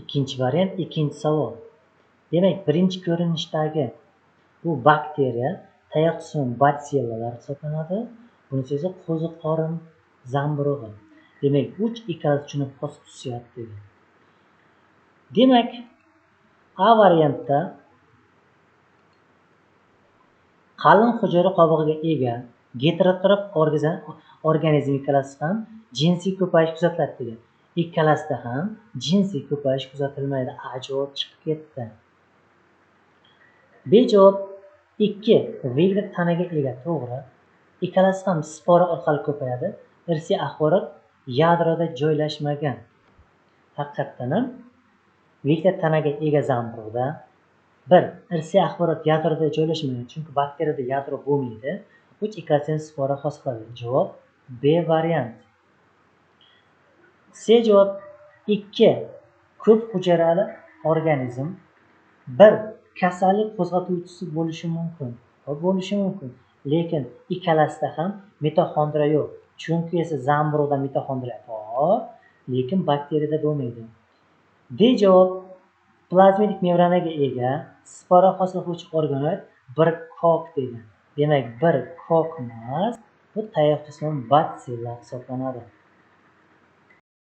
Ikkinchi variant, ikkinchi savol. Demak, birinchi ko'rinishdagi bu bakteriya tayoq qismi batsillalar hisoblanadi. Bunisi esa qo'ziqorin zamburug'i. Demak, uch ikkalasi uchun xos xususiyat dedi. Demak, A variantda qalin hujayra qobig'iga ega heterotrof organizm ikkalasi ham jinsiy ko'payish kuzatiladi degan. Ikkalasida ham jinsiy ko'payish kuzatilmaydi. A javob chiqib ketdi. B javob 2 veglet tanaga ega, to'g'ri. Ikkalasi ham spora orqali ko'payadi. Irsiy axborot yadroda joylashmagan. Haqiqatdan ham veglet tanaga ega zamburug'da irsiy axborot yadroda joylashmagan, chunki bakteriyada yadro bo'lmaydi. Uch ikkalasidan spora hosil qiladi. Javob B variant. C javob 2 ko'p hujayrali organizm kasallik qo'zg'atuvchisi bo'lishi mumkin. Lekin ikkalasida ham mitoxondriya yo'q. Chunki esa zamburug'da mitoxondriya bor, lekin bakteriyada bo'lmaydi. D javob plazmik membranaga ega spora hosil qiluvchi organoid bir kok degan. Demak, bir kok emas, bu tayoq qismi batsilla hisoblanadi.